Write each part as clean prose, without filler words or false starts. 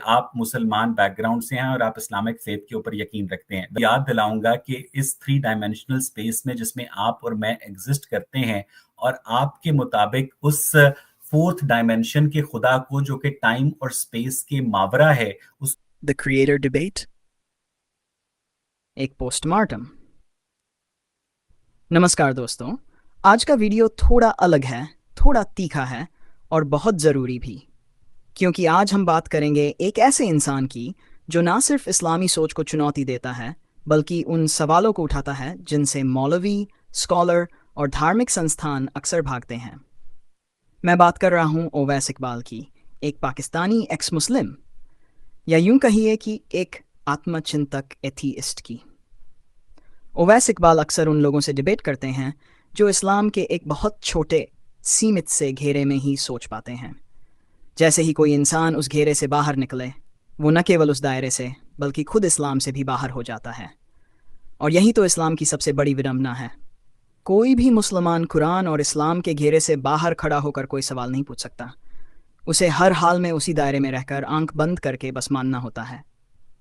आप मुसलमान बैकग्राउंड से हैं और आप इस्लामिक फेथ के ऊपर यकीन रखते हैं। याद दिलाऊंगा कि इस थ्री डायमेंशनल स्पेस में जिसमें आप और मैं एग्जिस्ट करते हैं और आपके मुताबिक उस फोर्थ डायमेंशन के खुदा को जो कि टाइम और स्पेस के मावरा है उस द क्रिएटर डिबेट, एक पोस्टमार्टम। नमस्कार दोस्तों, आज का वीडियो थोड़ा अलग है, थोड़ा तीखा है और बहुत ज़रूरी भी, क्योंकि आज हम बात करेंगे एक ऐसे इंसान की जो ना सिर्फ इस्लामी सोच को चुनौती देता है, बल्कि उन सवालों को उठाता है जिनसे मौलवी, स्कॉलर और धार्मिक संस्थान अक्सर भागते हैं। मैं बात कर रहा हूँ ओवैस इकबाल की, एक पाकिस्तानी एक्स मुस्लिम, या यूं कहिए कि एक आत्मचिंतक एथीइस्ट की। ओवैस इकबाल अक्सर उन लोगों से डिबेट करते हैं जो इस्लाम के एक बहुत छोटे, सीमित से घेरे में ही सोच पाते हैं। जैसे ही कोई इंसान उस घेरे से बाहर निकले, वो न केवल उस दायरे से बल्कि खुद इस्लाम से भी बाहर हो जाता है। और यही तो इस्लाम की सबसे बड़ी विडंबना है। कोई भी मुसलमान कुरान और इस्लाम के घेरे से बाहर खड़ा होकर कोई सवाल नहीं पूछ सकता। उसे हर हाल में उसी दायरे में रहकर आंख बंद करके बस मानना होता है।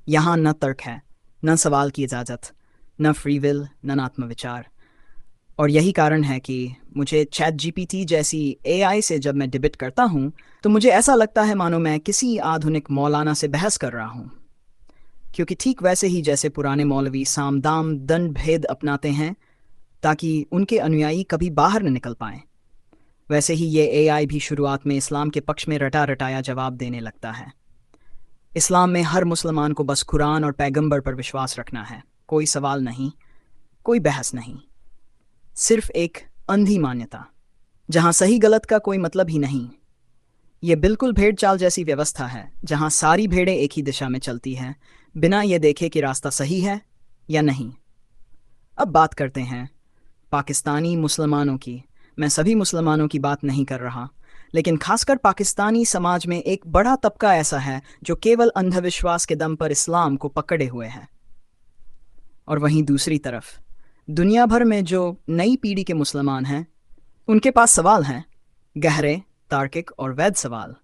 यहाँ न तर्क है, न सवाल की इजाज़त, न फ्री विल, न आत्मविचार। और यही कारण है कि मुझे चैट जीपीटी जैसी एआई से जब मैं डिबेट करता हूँ तो मुझे ऐसा लगता है मानो मैं किसी आधुनिक मौलाना से बहस कर रहा हूँ। क्योंकि ठीक वैसे ही जैसे पुराने मौलवी साम दाम दंड भेद अपनाते हैं ताकि उनके अनुयायी कभी बाहर न निकल पाएं, वैसे ही ये एआई भी शुरुआत में इस्लाम के पक्ष में रटा रटाया जवाब देने लगता है। इस्लाम में हर मुसलमान को बस कुरान और पैगंबर पर विश्वास रखना है, कोई सवाल नहीं, कोई बहस नहीं, सिर्फ एक अंधी मान्यता जहां सही गलत का कोई मतलब ही नहीं। ये बिल्कुल भेड़ चाल जैसी व्यवस्था है जहां सारी भेड़ें एक ही दिशा में चलती हैं, बिना ये देखे कि रास्ता सही है या नहीं। अब बात करते हैं पाकिस्तानी मुसलमानों की। मैं सभी मुसलमानों की बात नहीं कर रहा, लेकिन खासकर पाकिस्तानी समाज में एक बड़ा तबका ऐसा है जो केवल अंधविश्वास के दम पर इस्लाम को पकड़े हुए है। और वहीं दूसरी तरफ दुनिया भर में जो नई पीढ़ी के मुसलमान हैं, उनके पास सवाल हैं, गहरे, तार्किक और वैध सवाल।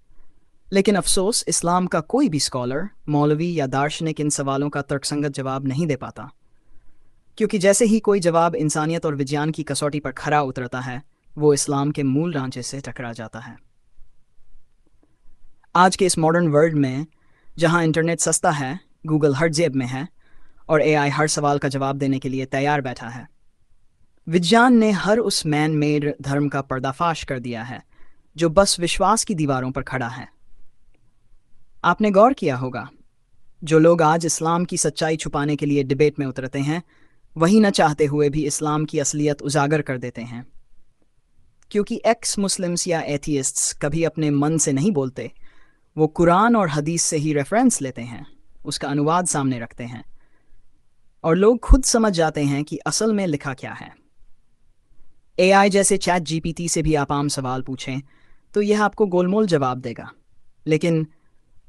लेकिन अफसोस, इस्लाम का कोई भी स्कॉलर, मौलवी या दार्शनिक इन सवालों का तर्कसंगत जवाब नहीं दे पाता। क्योंकि जैसे ही कोई जवाब इंसानियत और विज्ञान की कसौटी पर खरा उतरता है, वो इस्लाम के मूल ढांचे से टकरा जाता है। आज के इस मॉडर्न वर्ल्ड में, जहां इंटरनेट सस्ता है, गूगल हर जेब में है और एआई हर सवाल का जवाब देने के लिए तैयार बैठा है, विज्ञान ने हर उस मैन मेड धर्म का पर्दाफाश कर दिया है जो बस विश्वास की दीवारों पर खड़ा है। आपने गौर किया होगा, जो लोग आज इस्लाम की सच्चाई छुपाने के लिए डिबेट में उतरते हैं, वही न चाहते हुए भी इस्लाम की असलियत उजागर कर देते हैं। क्योंकि एक्स मुस्लिम्स या एथियस्ट्स कभी अपने मन से नहीं बोलते, वो कुरान और हदीस से ही रेफरेंस लेते हैं, उसका अनुवाद सामने रखते हैं, और लोग खुद समझ जाते हैं कि असल में लिखा क्या है। एआई जैसे चैट जीपीटी से भी आप आम सवाल पूछें तो यह आपको गोलमोल जवाब देगा। लेकिन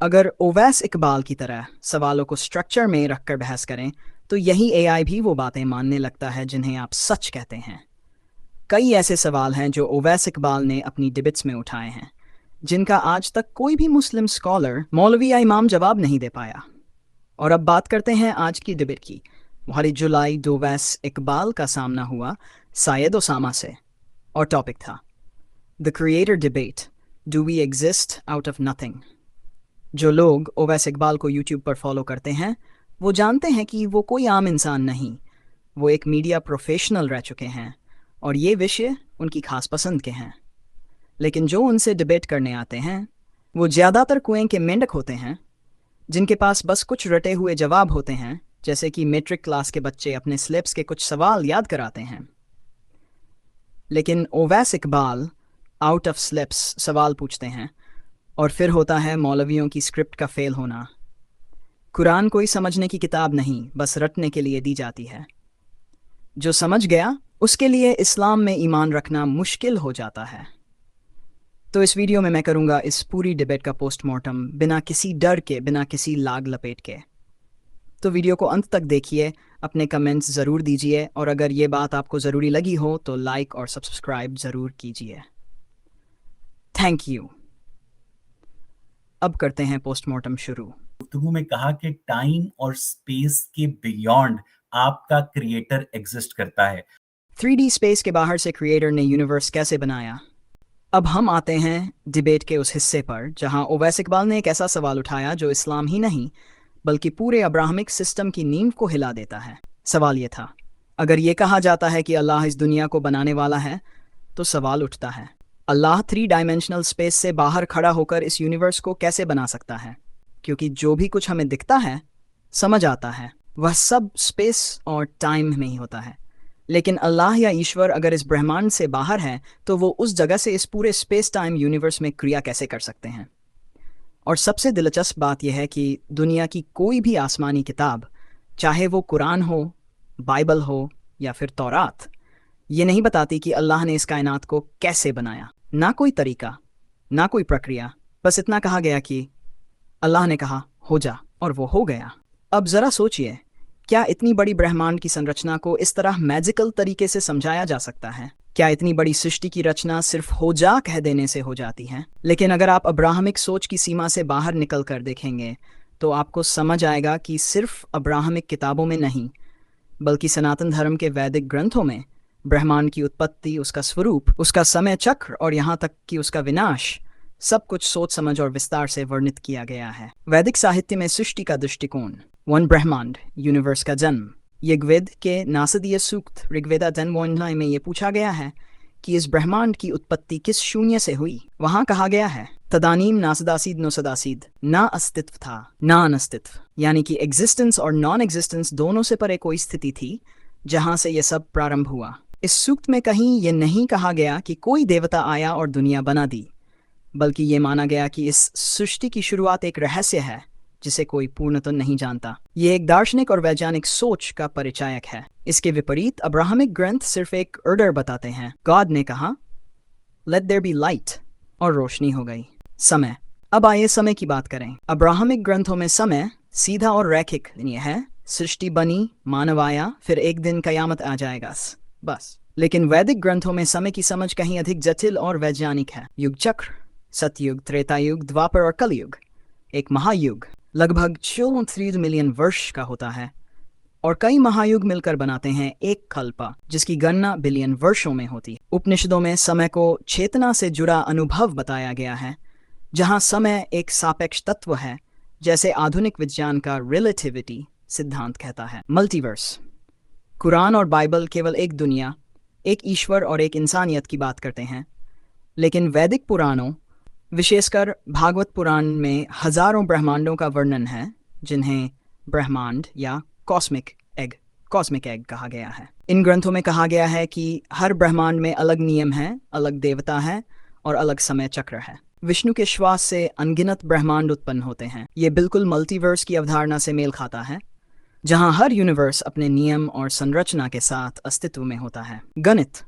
अगर ओवैस इकबाल की तरह सवालों को स्ट्रक्चर में रखकर बहस करें तो यही एआई भी वो बातें मानने लगता है जिन्हें आप सच कहते हैं। कई ऐसे सवाल हैं जो ओवैस इकबाल ने अपनी डिबेट्स में उठाए हैं, जिनका आज तक कोई भी मुस्लिम स्कॉलर, मौलवी या इमाम जवाब नहीं दे पाया। और अब बात करते हैं आज की डिबेट की। 1 जुलाई दो ओवैस इकबाल का सामना हुआ सायद ओसामा से, और टॉपिक था the creator debate, do we exist out of nothing. जो लोग ओवैस इकबाल को यूट्यूब पर फॉलो करते हैं वो जानते हैं कि वो कोई आम इंसान नहीं, वो एक मीडिया प्रोफेशनल रह चुके हैं और ये विषय उनकी खास पसंद के हैं। लेकिन जो उनसे डिबेट करने आते हैं वो ज़्यादातर कुएं के मेंढक होते हैं, जिनके पास बस कुछ रटे हुए जवाब होते हैं, जैसे कि मैट्रिक क्लास के बच्चे अपने स्लिप्स के कुछ सवाल याद कराते हैं। लेकिन Owais Iqbal out of slips सवाल पूछते हैं, और फिर होता है मौलवियों की स्क्रिप्ट का फेल होना। कुरान कोई समझने की किताब नहीं, बस रटने के लिए दी जाती है। जो समझ गया उसके लिए इस्लाम में ईमान रखना मुश्किल हो जाता है। तो इस वीडियो में मैं करूँगा इस पूरी डिबेट का पोस्टमार्टम, बिना किसी डर के, बिना किसी लाग लपेट के। तो वीडियो को अंत तक देखिए, अपने कमेंट्स ज़रूर दीजिए, और अगर ये बात आपको ज़रूरी लगी हो तो लाइक और सब्सक्राइब ज़रूर कीजिए। Thank you. अब करते हैं पोस्टमार्टम शुरू। गुफ्तगू में कहा कि टाइम और स्पेस के बियॉन्ड आपका क्रिएटर एग्जिस्ट करता है। 3D स्पेस के बाहर से क्रिएटर ने यूनिवर्स कैसे बनाया? अब हम आते हैं डिबेट के उस हिस्से पर जहां ओवैस इकबाल ने एक ऐसा सवाल उठाया जो इस्लाम ही नहीं बल्कि पूरे अब्राहमिक सिस्टम की नींव को हिला देता है। सवाल ये था, अगर ये कहा जाता है कि अल्लाह इस दुनिया को बनाने वाला है, तो सवाल उठता है, अल्लाह 3 डायमेंशनल स्पेस से बाहर खड़ा होकर इस यूनिवर्स को कैसे बना सकता है? क्योंकि जो भी कुछ हमें दिखता है, समझ आता है, वह सब स्पेस और टाइम में ही होता है। लेकिन अल्लाह या ईश्वर अगर इस ब्रह्मांड से बाहर है, तो वो उस जगह से इस पूरे स्पेस टाइम यूनिवर्स में क्रिया कैसे कर सकते हैं? और सबसे दिलचस्प बात यह है कि दुनिया की कोई भी आसमानी किताब, चाहे वो कुरान हो, बाइबल हो या फिर तौरात, ये नहीं बताती कि अल्लाह ने इस कायनात को कैसे बनाया। ना कोई तरीका, ना कोई प्रक्रिया, बस इतना कहा गया कि अल्लाह ने कहा हो जा, और वो हो गया। अब ज़रा सोचिए, क्या इतनी बड़ी ब्रह्मांड की संरचना को इस तरह मैजिकल तरीके से समझाया जा सकता है? क्या इतनी बड़ी सृष्टि की रचना सिर्फ हो जा कह देने से हो जाती है? लेकिन अगर आप अब्राहमिक सोच की सीमा से बाहर निकल कर देखेंगे, तो आपको समझ आएगा कि सिर्फ अब्राहमिक किताबों में नहीं, बल्कि सनातन धर्म के वैदिक ग्रंथों में ब्रह्मांड की उत्पत्ति, उसका स्वरूप, उसका समय चक्र और यहाँ तक कि उसका विनाश, सब कुछ सोच समझ और विस्तार से वर्णित किया गया है। वैदिक साहित्य में सृष्टि का दृष्टिकोण, वन ब्रह्मांड, यूनिवर्स का जन्म। ऋग्वेद के नासदीय सूक्त ऋग्वेदा 10:9 में ये पूछा गया है कि इस ब्रह्मांड की उत्पत्ति किस शून्य से हुई। वहां कहा गया है, तदानीम नासदासीद नो सदासीद, ना अस्तित्व था ना अनस्तित्व, यानी कि एग्जिस्टेंस और नॉन एग्जिस्टेंस दोनों से परे कोई स्थिति थी जहां से यह सब प्रारंभ हुआ। इस सूक्त में कहीं ये नहीं कहा गया कि कोई देवता आया और दुनिया बना दी, बल्कि ये माना गया कि इस सृष्टि की शुरुआत एक रहस्य है जिसे कोई पूर्णतः नहीं जानता। ये एक दार्शनिक और वैज्ञानिक सोच का परिचायक है। इसके विपरीत अब्राहमिक ग्रंथ सिर्फ एक ऑर्डर बताते हैं। गॉड ने कहा लेट देयर बी लाइट, और रोशनी हो गई। समय, अब आइए समय की बात करें। अब्राहमिक ग्रंथों में समय सीधा और रैखिक है, सृष्टि बनी, मानव आया, फिर एक दिन कयामत आ जाएगा, बस। लेकिन वैदिक ग्रंथों में समय की समझ कहीं अधिक जटिल और वैज्ञानिक है। युग चक्र, सतयुग, त्रेतायुग, द्वापर और कलयुग, एक महायुग लगभग 34 मिलियन वर्ष का होता है, और कई महायुग मिलकर बनाते हैं एक कल्प, जिसकी गणना बिलियन वर्षों में होती है। उपनिषदों में समय को चेतना से जुड़ा अनुभव बताया गया है, जहां समय एक सापेक्ष तत्व है, जैसे आधुनिक विज्ञान का रिलेटिविटी सिद्धांत कहता है। मल्टीवर्स, कुरान और बाइबल केवल एक दुनिया, एक ईश्वर और एक इंसानियत की बात करते हैं, लेकिन वैदिक पुराणों, विशेषकर भागवत पुराण में हजारों ब्रह्मांडों का वर्णन है, जिन्हें ब्रह्मांड या कॉस्मिक एग कहा गया है। इन ग्रंथों में कहा गया है कि हर ब्रह्मांड में अलग नियम है, अलग देवता है और अलग समय चक्र है। विष्णु के श्वास से अनगिनत ब्रह्मांड उत्पन्न होते हैं। ये बिल्कुल मल्टीवर्स की अवधारणा से मेल खाता है, जहां हर यूनिवर्स अपने नियम और संरचना के साथ अस्तित्व में होता है। गणित,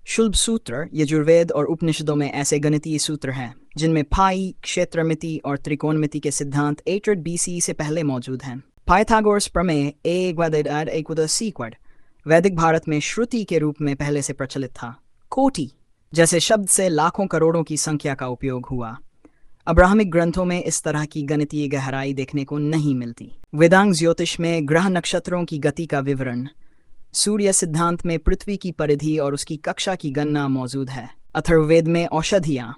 शुल्ब सूत्र, यजुर्वेद और उपनिषदों में ऐसे गणितीय सूत्र हैं जिनमें पाई, क्षेत्रमिति और त्रिकोणमिति के सिद्धांत 800 BCE से पहले मौजूद हैं। पाइथागोरस प्रमेय A=A=C वैदिक भारत में श्रुति के रूप में पहले से प्रचलित था। कोटि जैसे शब्द से लाखों करोड़ों की संख्या का उपयोग हुआ। अब्राहमिक ग्रंथों में इस तरह की गणितीय गहराई देखने को नहीं मिलती। वेदांग ज्योतिष में ग्रह नक्षत्रों की गति का विवरण, सूर्य सिद्धांत में पृथ्वी की परिधि और उसकी कक्षा की गणना मौजूद है। अथर्ववेद में औषधियाँ,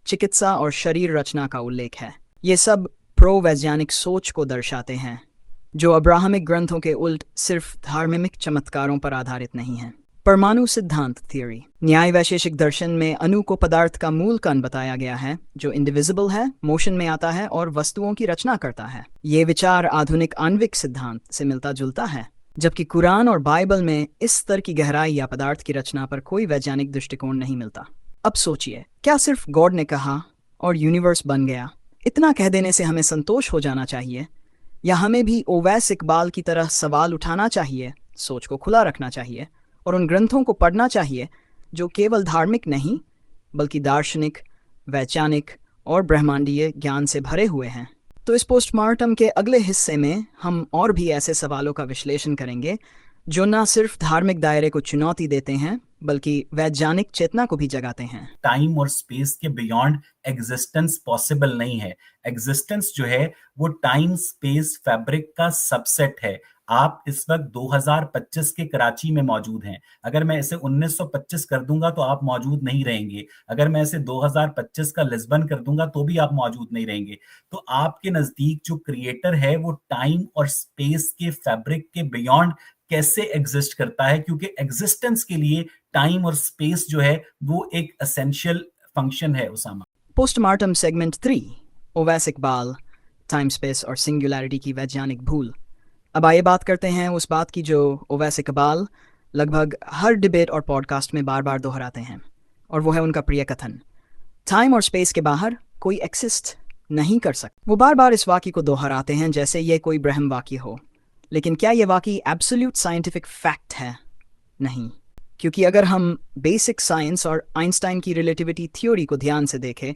चिकित्सा और शरीर रचना का उल्लेख है। ये सब प्रो वैज्ञानिक सोच को दर्शाते हैं, जो अब्राहमिक ग्रंथों के उल्ट सिर्फ धार्मिक चमत्कारों पर आधारित नहीं है। परमाणु सिद्धांत थ्योरी, न्याय वैशेषिक दर्शन में अणु को पदार्थ का मूल कण बताया गया है, जो इंडिविजिबल है, मोशन में आता है और वस्तुओं की रचना करता है। ये विचार आधुनिक आणविक सिद्धांत से मिलता जुलता है, जबकि कुरान और बाइबल में इस स्तर की गहराई या पदार्थ की रचना पर कोई वैज्ञानिक दृष्टिकोण नहीं मिलता। अब सोचिए, क्या सिर्फ गॉड ने कहा और यूनिवर्स बन गया, इतना कह देने से हमें संतोष हो जाना चाहिए, या हमें भी ओवैस इकबाल की तरह सवाल उठाना चाहिए, सोच को खुला रखना चाहिए और उन ग्रंथों को पढ़ना चाहिए जो केवल धार्मिक नहीं बल्कि दार्शनिक, वैज्ञानिक और ब्रह्मांडीय ज्ञान से भरे हुए हैं? तो इस पोस्टमार्टम के अगले हिस्से में हम और भी ऐसे सवालों का विश्लेषण करेंगे जो न सिर्फ धार्मिक दायरे को चुनौती देते हैं बल्कि वैज्ञानिक चेतना को भी जगाते हैं। टाइम और स्पेस के बियॉन्ड एग्जिस्टेंस पॉसिबल नहीं है। एग्जिस्टेंस जो है वो टाइम स्पेस फैब्रिक का सबसेट है। आप इस वक्त 2025 के कराची में मौजूद हैं। अगर मैं इसे 1925 कर दूंगा तो आप मौजूद नहीं रहेंगे। अगर मैं इसे 2025 का लिस्बन कर दूंगा तो भी आप मौजूद नहीं रहेंगे। तो आपके नजदीक जो क्रिएटर है वो टाइम और स्पेस के फैब्रिक के बियॉन्ड कैसे एग्जिस्ट करता है, क्योंकि एग्जिस्टेंस के लिए टाइम और स्पेस जो है वो एक एसेंशियल फंक्शन है। Usama, postmortem segment 3, Owais Iqbal, time space और सिंगुलैरिटी की वैज्ञानिक भूल। अब आइए बात करते हैं उस बात की जो ओवैस इकबाल लगभग हर डिबेट और पॉडकास्ट में बार बार दोहराते हैं, और वो है उनका प्रिय कथन, टाइम और स्पेस के बाहर कोई एक्सिस्ट नहीं कर सकता। वो बार बार इस वाक्य को दोहराते हैं जैसे ये कोई ब्रह्म वाक्य हो। लेकिन क्या ये वाकई एब्सोल्यूट साइंटिफिक फैक्ट है? नहीं, क्योंकि अगर हम बेसिक साइंस और आइंस्टाइन की रिलेटिविटी थ्योरी को ध्यान से देखें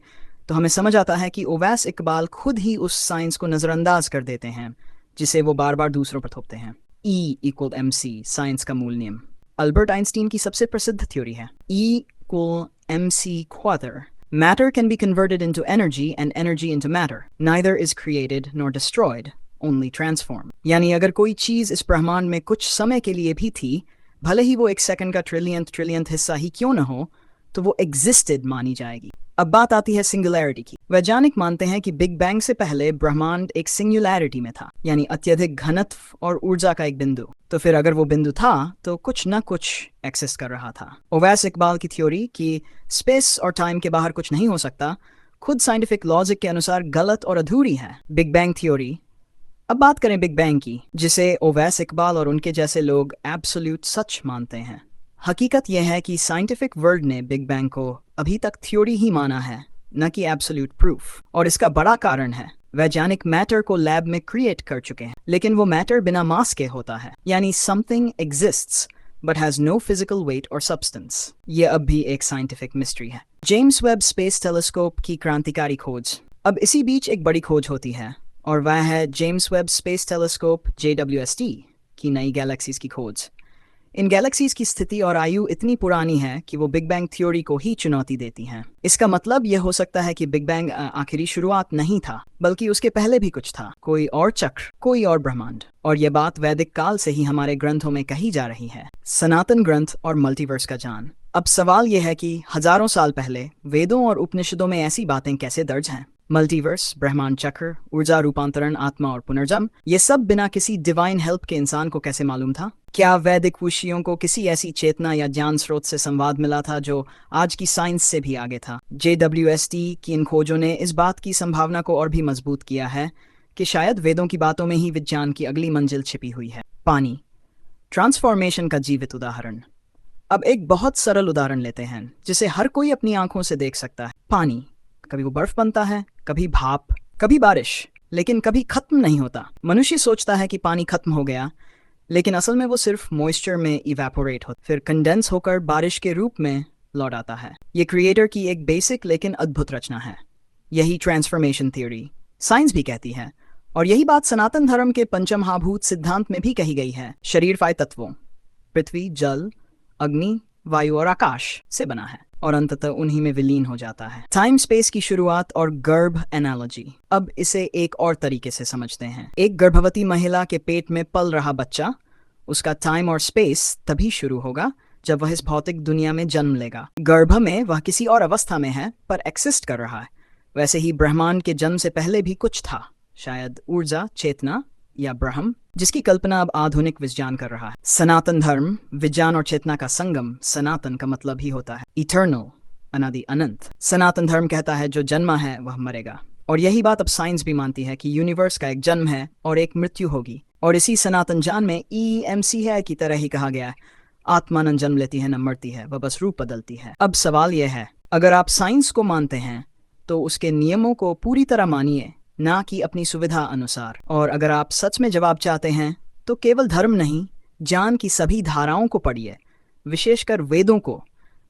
तो हमें समझ आता है कि ओवैस इकबाल खुद ही उस साइंस को नज़रअंदाज कर देते हैं जिसे वो बार बार दूसरों पर थोपते हैं। E=mc, साइंस का मूल नियम अल्बर्ट आइंस्टीन की सबसे प्रसिद्ध थ्योरी है। E=mc². Matter can be converted into energy and energy into matter. Neither is created nor destroyed, only transformed. यानी अगर कोई चीज इस ब्रह्मांड में कुछ समय के लिए भी थी, भले ही वो एक सेकंड का ट्रिलियंथ हिस्सा ही क्यों न हो, तो वो एग्जिस्टेड मानी जाएगी। अब बात आती है सिंगुलैरिटी की। वैज्ञानिक मानते हैं कि बिग बैंग से पहले ब्रह्मांड एक सिंगुलैरिटी में था, यानी अत्यधिक घनत्व और ऊर्जा का एक बिंदु। तो फिर अगर वो बिंदु था तो कुछ न कुछ एक्सिस्ट कर रहा था। ओवैस इकबाल की थ्योरी कि स्पेस और टाइम के बाहर कुछ नहीं हो सकता खुद साइंटिफिक लॉजिक के अनुसार गलत और अधूरी है। Big bang theory. अब बात करें बिग बैंग की, जिसे ओवैस इकबाल और उनके जैसे लोग एब्सोल्यूट सच मानते हैं। हकीकत यह है कि साइंटिफिक वर्ल्ड ने बिग बैंग को अभी तक थ्योरी ही माना है, न कि एब्सोल्यूट प्रूफ। और इसका बड़ा कारण है, वैज्ञानिक मैटर को लैब में क्रिएट कर चुके हैं, लेकिन वो मैटर बिना मास के होता है, यानी something exists but has no physical weight और सब्सटेंस। ये अब भी एक साइंटिफिक मिस्ट्री है। जेम्स वेब स्पेस टेलीस्कोप की क्रांतिकारी खोज। अब इसी बीच एक बड़ी खोज होती है, और वह है James Webb space telescope JWST की नई गैलेक्सीज की खोज। इन गैलेक्सीज की स्थिति और आयु इतनी पुरानी है कि वो बिग बैंग थ्योरी को ही चुनौती देती हैं। इसका मतलब यह हो सकता है कि बिग बैंग आखिरी शुरुआत नहीं था, बल्कि उसके पहले भी कुछ था, कोई और चक्र, कोई और ब्रह्मांड। और यह बात वैदिक काल से ही हमारे ग्रंथों में कही जा रही है। सनातन ग्रंथ और मल्टीवर्स का जान। अब सवाल यह है कि हजारों साल पहले वेदों और उपनिषदों में ऐसी बातें कैसे दर्ज हैं? मल्टीवर्स, ब्रह्मांड चक्र, ऊर्जा रूपांतरण, आत्मा और पुनर्जन्म, ये सब बिना किसी डिवाइन हेल्प के इंसान को कैसे मालूम था? क्या वैदिक ऋषियों को किसी ऐसी चेतना या ज्ञान स्रोत से संवाद मिला था जो आज की साइंस से भी आगे था? JWST की इन खोजों ने इस बात की संभावना को और भी मजबूत किया है कि शायद वेदों की बातों में ही विज्ञान की अगली मंजिल छिपी हुई है। पानी, ट्रांसफॉर्मेशन का जीवित उदाहरण। अब एक बहुत सरल उदाहरण लेते हैं जिसे हर कोई अपनी आंखों से देख सकता है। पानी, कभी वो बर्फ बनता है, कभी भाप, कभी बारिश, लेकिन कभी खत्म नहीं होता। मनुष्य सोचता है कि पानी खत्म हो गया, लेकिन असल में वो सिर्फ मॉइस्चर में इवेपोरेट होता, फिर कंडेंस होकर बारिश के रूप में लौट आता है। ये क्रिएटर की एक बेसिक लेकिन अद्भुत रचना है। यही ट्रांसफॉर्मेशन थ्योरी साइंस भी कहती है, और यही बात सनातन धर्म के पंचमहाभूत सिद्धांत में भी कही गई है। शरीर 5 तत्वों पृथ्वी, जल, अग्नि, वायु और आकाश से बना है, और अंततः उन्हीं में विलीन हो जाता है। टाइम स्पेस की शुरुआत और गर्भ एनालॉजी। अब इसे एक और तरीके से समझते हैं। एक गर्भवती महिला के पेट में पल रहा बच्चा, उसका टाइम और स्पेस तभी शुरू होगा जब वह इस भौतिक दुनिया में जन्म लेगा। गर्भ में वह किसी और अवस्था में है पर एक्सिस्ट कर रहा है। वैसे ही ब्रह्मांड के जन्म से पहले भी कुछ था, शायद ऊर्जा, चेतना या ब्रह्म, जिसकी कल्पना अब आधुनिक विज्ञान कर रहा है। सनातन धर्म विज्ञान और चेतना का संगम। सनातन का मतलब ही होता है इटर्नल, अनादि, अनंत। सनातन धर्म कहता है जो जन्मा है वह मरेगा, और यही बात अब साइंस भी मानती है कि यूनिवर्स का एक जन्म है और एक मृत्यु होगी। और इसी सनातन जान में EMC है की तरह ही कहा गया है, आत्मा न जन्म लेती है न मरती है, वह बस रूप बदलती है। अब सवाल यह है, अगर आप साइंस को मानते हैं तो उसके नियमों को पूरी तरह मानिए, ना कि अपनी सुविधा अनुसार। और अगर आप सच में जवाब चाहते हैं तो केवल धर्म नहीं, ज्ञान की सभी धाराओं को पढ़िए, विशेषकर वेदों को,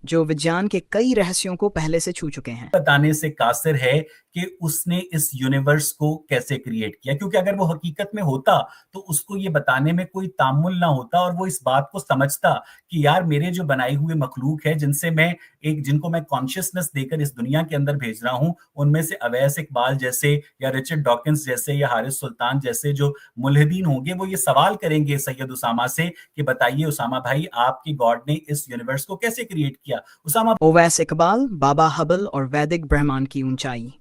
जो विज्ञान के कई रहस्यों को पहले से छू चुके हैं। बताने से कासिर है कि उसने इस यूनिवर्स को कैसे क्रिएट किया, क्योंकि अगर वो हकीकत में होता तो उसको ये बताने में कोई तामुल ना होता और वो इस बात को समझता कि यार मेरे जो बनाई हुए मखलूक है जिनको मैं कॉन्शियसनेस देकर इस दुनिया के अंदर भेज रहा हूं, उनमें से अवैस इकबाल जैसे या रिचर्ड डॉकिंस जैसे या हारिस सुल्तान जैसे जो मुल्हिदीन होंगे, वो ये सवाल करेंगे सैयद उसामा से कि बताइए उसामा भाई, आपकी गॉड ने इस यूनिवर्स को कैसे क्रिएट किया। उसामा ओवैस इकबाल, बाबा हबल और वैदिक ब्रह्मांड की ऊंचाई।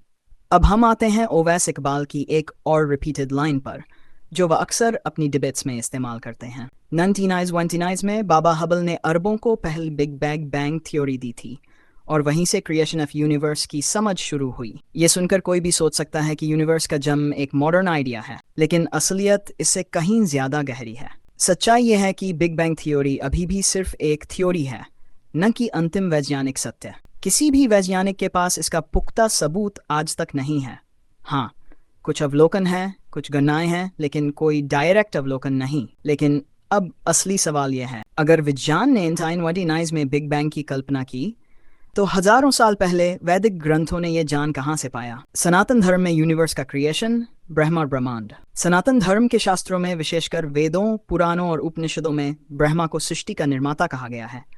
अब हम आते हैं ओवैस इकबाल की एक और रिपीटेड लाइन पर, जो वह अक्सर अपनी डिबेट्स में इस्तेमाल करते हैं। 1929 में बाबा हबल ने अरबों को पहली बिग बैंग थ्योरी दी थी और वहीं से क्रिएशन ऑफ यूनिवर्स की समझ शुरू हुई। ये सुनकर कोई भी सोच सकता है कि यूनिवर्स का जन्म एक मॉडर्न आइडिया है, लेकिन असलियत इससे कहीं ज्यादा गहरी है। सच्चाई यह है कि बिग बैंग थ्योरी अभी भी सिर्फ एक थ्योरी है, न कि अंतिम वैज्ञानिक सत्य। किसी भी वैज्ञानिक के पास इसका पुख्ता सबूत आज तक नहीं है। हाँ, कुछ अवलोकन है, कुछ गणनाएं हैं, लेकिन कोई डायरेक्ट अवलोकन नहीं। लेकिन अब असली सवाल यह है, अगर विज्ञान ने 1929 में बिग बैंग की कल्पना की, तो हजारों साल पहले वैदिक ग्रंथों ने यह जान कहां से पाया? सनातन धर्म में यूनिवर्स का क्रिएशन, ब्रह्मा और ब्रह्मांड। सनातन धर्म के शास्त्रों में, विशेषकर वेदों, पुराणों और उपनिषदों में ब्रह्मा को सृष्टि का निर्माता कहा गया है।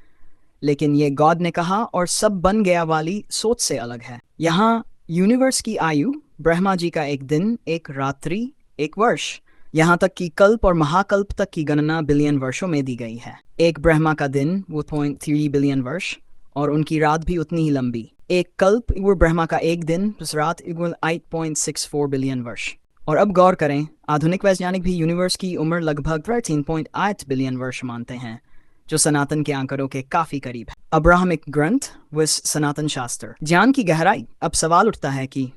लेकिन ये गॉड ने कहा और सब बन गया वाली सोच से अलग है। यहाँ यूनिवर्स की आयु ब्रह्मा जी का एक दिन, एक रात्रि, एक वर्ष, यहाँ तक कि कल्प और महाकल्प तक की गणना बिलियन वर्षों में दी गई है। एक ब्रह्मा का दिन वो 0.3 बिलियन वर्ष और उनकी रात भी उतनी ही लंबी। एक कल्प वो ब्रह्मा का एक दिन प्लस रात इक्वल 8.64 बिलियन वर्ष। और अब गौर करें, आधुनिक वैज्ञानिक भी यूनिवर्स की उम्र लगभग 13.8 बिलियन वर्ष मानते हैं, जो सनातन के आंकड़ों के काफी करीब है। अब्राहमिक ग्रंथ व सनातन शास्त्र। ज्ञान की गहराई। अब सवाल उठता है कि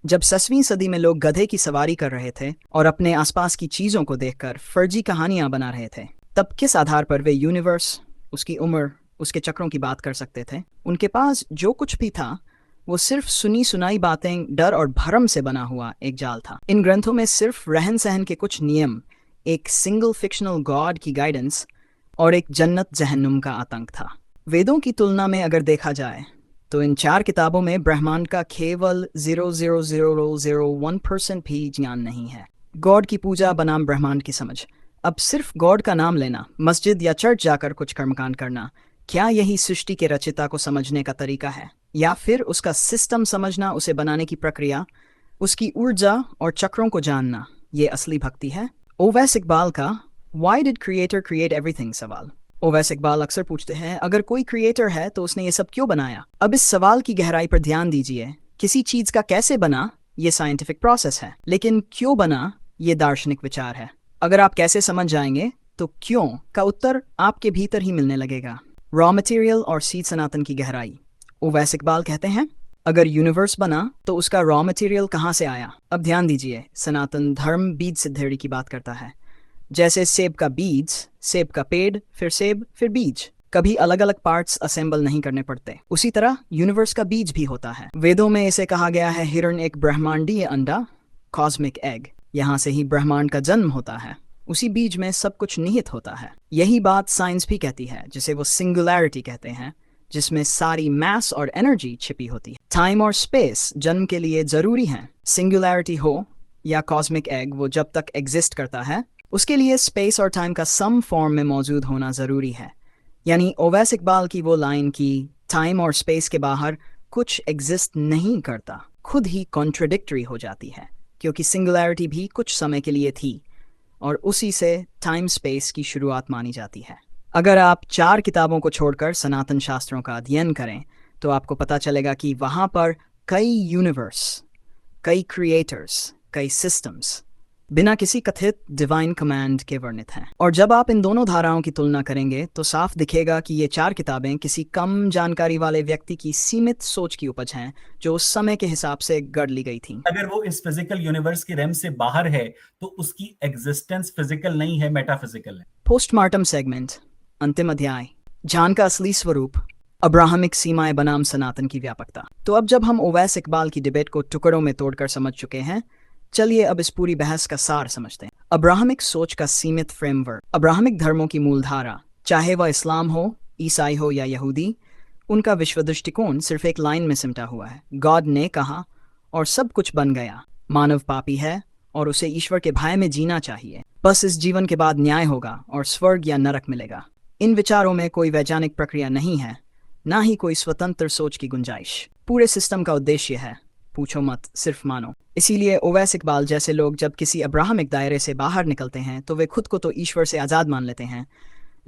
जब 7वीं सदी में लोग गधे की सवारी कर रहे थे और अपने आसपास की चीजों को देखकर फर्जी कहानियां बना रहे थे, तब किस आधार पर वे यूनिवर्स, उसकी उम्र, उसके चक्रों की बात कर सकते थे? उनके पास जो कुछ भी था वो सिर्फ सुनी सुनाई बातें, डर और भरम से बना हुआ एक जाल था। इन ग्रंथों में सिर्फ रहन सहन के कुछ नियम, एक सिंगल फिक्शनल गॉड की गाइडेंस और एक जन्नत जहन्नुम का आतंक था। वेदों की तुलना में अगर देखा जाए तो इन 4 किताबों में ब्रह्मांड का केवल 0.00001% भी ज्ञान नहीं है। गॉड की पूजा बनाम ब्रह्मांड की समझ। अब सिर्फ गॉड का नाम लेना, मस्जिद या चर्च जाकर कुछ कर्मकांड करना, क्या यही सृष्टि के रचिता को समझने का तरीका है? या फिर उसका सिस्टम समझना, उसे बनाने की प्रक्रिया, उसकी ऊर्जा और चक्रों को जानना, ये असली भक्ति है? ओवैस इकबाल का Why did creator create everything सवाल। ओवैस इकबाल अक्सर पूछते हैं, अगर कोई क्रिएटर है तो उसने ये सब क्यों बनाया? अब इस सवाल की गहराई पर ध्यान दीजिए। किसी चीज का कैसे बना, ये साइंटिफिक प्रोसेस है, लेकिन क्यों बना, ये दार्शनिक विचार है। अगर आप कैसे समझ जाएंगे तो क्यों का उत्तर आपके भीतर ही मिलने लगेगा। रॉ मटेरियल और सीड सनातन की गहराई। ओवैस इकबाल कहते हैं, अगर यूनिवर्स बना तो उसका रॉ मटेरियल कहाँ से आया? अब ध्यान दीजिए, सनातन धर्म बीज सिद्धेड़ी की बात करता है। जैसे सेब का बीज, सेब का पेड़, फिर सेब, फिर बीज, कभी अलग अलग पार्ट्स असेंबल नहीं करने पड़ते। उसी तरह यूनिवर्स का बीज भी होता है। वेदों में इसे कहा गया है हिरण एक ब्रह्मांडीय अंडा, कॉस्मिक एग। यहाँ से ही ब्रह्मांड का जन्म होता है। उसी बीज में सब कुछ निहित होता है। यही बात साइंस भी कहती है, जिसे वो सिंगुलैरिटी कहते हैं, जिसमें सारी मास और एनर्जी छिपी होती है। टाइम और स्पेस जन्म के लिए जरूरी हैं। सिंगुलैरिटी हो या कॉस्मिक एग, वो जब तक एग्जिस्ट करता है उसके लिए स्पेस और टाइम का सम फॉर्म में मौजूद होना जरूरी है। यानी ओवैस इकबाल की वो लाइन की टाइम और स्पेस के बाहर कुछ एग्जिस्ट नहीं करता, खुद ही कॉन्ट्रडिक्टरी हो जाती है, क्योंकि सिंगुलैरिटी भी कुछ समय के लिए थी और उसी से टाइम स्पेस की शुरुआत मानी जाती है। अगर आप 4 किताबों को छोड़कर सनातन शास्त्रों का अध्ययन करें तो आपको पता चलेगा कि वहाँ पर कई यूनिवर्स, कई क्रिएटर्स, कई सिस्टम्स बिना किसी कथित डिवाइन कमांड के वर्णित हैं। और जब आप इन दोनों धाराओं की तुलना करेंगे तो साफ दिखेगा कि ये 4 किताबें किसी कम जानकारी वाले व्यक्ति की सीमित सोच की उपज हैं, जो उस समय के हिसाब से गढ़ ली गई थी। अगर वो इस फिजिकल यूनिवर्स की रेम से बाहर है तो उसकी एग्जिस्टेंस फिजिकल नहीं है, मेटाफिजिकल है। पोस्टमार्टम सेगमेंट, अंतिम अध्याय, ज्ञान का असली स्वरूप, अब्राहमिक सीमाएं बनाम सनातन की व्यापकता। तो अब जब हम ओवैस इकबाल की डिबेट को टुकड़ों में तोड़कर समझ चुके हैं, चलिए अब इस पूरी बहस का सार समझते हैं। अब्राहमिक सोच का सीमित फ्रेमवर्क। अब्राहमिक धर्मों की मूलधारा, चाहे वह इस्लाम हो, ईसाई हो या यहूदी, उनका विश्व दृष्टिकोण सिर्फ एक लाइन में सिमटा हुआ है, गॉड ने कहा और सब कुछ बन गया। मानव पापी है और उसे ईश्वर के भय में जीना चाहिए। बस इस जीवन के बाद न्याय होगा और स्वर्ग या नरक मिलेगा। इन विचारों में कोई वैज्ञानिक प्रक्रिया नहीं है, ना ही कोई स्वतंत्र सोच की गुंजाइश। पूरे सिस्टम का उद्देश्य है, पूछो मत, सिर्फ मानो। इसीलिए ओवैस इकबाल जैसे लोग जब किसी अब्राहमिक दायरे से बाहर निकलते हैं तो वे खुद को तो ईश्वर से आज़ाद मान लेते हैं,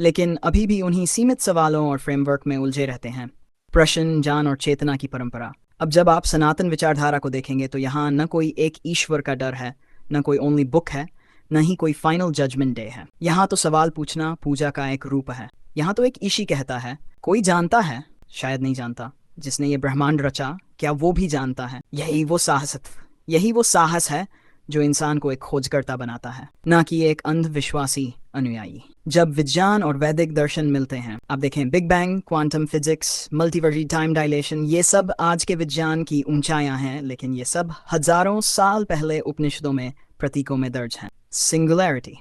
लेकिन अभी भी उन्हीं सीमित सवालों और फ्रेमवर्क में उलझे रहते हैं। प्रश्न, जान और चेतना की परंपरा। अब जब आप सनातन विचारधारा को देखेंगे तो यहाँ न कोई एक ईश्वर का डर है, न कोई ओनली बुक है, न ही कोई फाइनल जजमेंट डे है। यहाँ तो सवाल पूछना पूजा का एक रूप है। यहाँ तो एक ईशी कहता है, कोई जानता है, शायद नहीं जानता। जिसने ये ब्रह्मांड रचा, क्या वो भी जानता है? यही वो साहस है जो इंसान को एक खोजकर्ता बनाता है, ना कि एक अंधविश्वासी अनुयायी। जब विज्ञान और वैदिक दर्शन मिलते हैं, आप देखें big bang, quantum physics, multiverse, time dilation, ये सब आज के विज्ञान की ऊंचाइयां हैं, लेकिन ये सब हजारों साल पहले उपनिषदों में प्रतीकों में दर्ज हैं। सिंगुलैरिटी,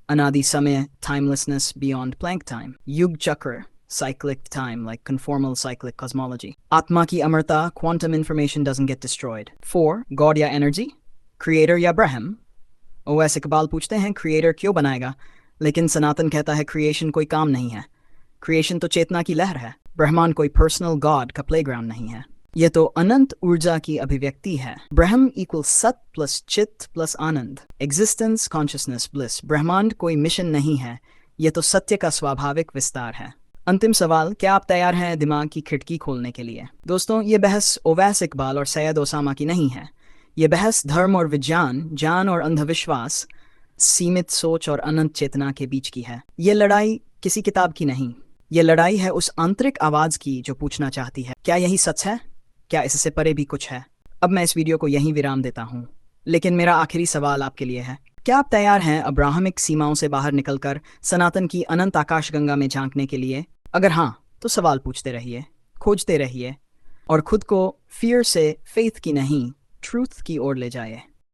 अनादि समय, टाइमलेसनेस बियॉन्ड प्लैंक टाइम, युग चक्र, cyclic time like conformal cyclic cosmology. आत्मा की अमरता, quantum information doesn't get destroyed. 4. God या energy, creator या ब्रह्म। ओवैस इकबाल पूछते हैं creator क्यों बनाएगा, लेकिन सनातन कहता है creation कोई काम नहीं है। creation तो चेतना की लहर है। ब्रह्मांड कोई personal God का playground नहीं है। यह तो अनंत ऊर्जा की अभिव्यक्ति है। ब्रह्म इक्वल सत प्लस चित्त प्लस आनंद, एग्जिस्टेंस, कॉन्शियसनेस, ब्लिस। ब्रह्मांड कोई मिशन नहीं है, यह तो सत्य का स्वाभाविक विस्तार है। अंतिम सवाल, क्या आप तैयार हैं दिमाग की खिड़की खोलने के लिए? दोस्तों, ये बहस ओवैस इकबाल और सैयद ओसामा की नहीं है। ये बहस धर्म और विज्ञान, जान और अंधविश्वास, सीमित सोच और अनंत चेतना के बीच की है। ये लड़ाई किसी किताब की नहीं, ये लड़ाई है उस आंतरिक आवाज की जो पूछना चाहती है, क्या यही सच है? क्या इससे परे भी कुछ है? अब मैं इस वीडियो को यहीं विराम देता हूँ, लेकिन मेरा आखिरी सवाल आपके लिए है, क्या आप तैयार हैं अब्राहमिक सीमाओं से बाहर निकलकर सनातन की अनंत आकाशगंगा में झांकने के लिए? अगर हाँ, तो सवाल पूछते रहिए, खोजते रहिए और खुद को फियर से फेथ की नहीं, ट्रूथ की ओर ले जाइए।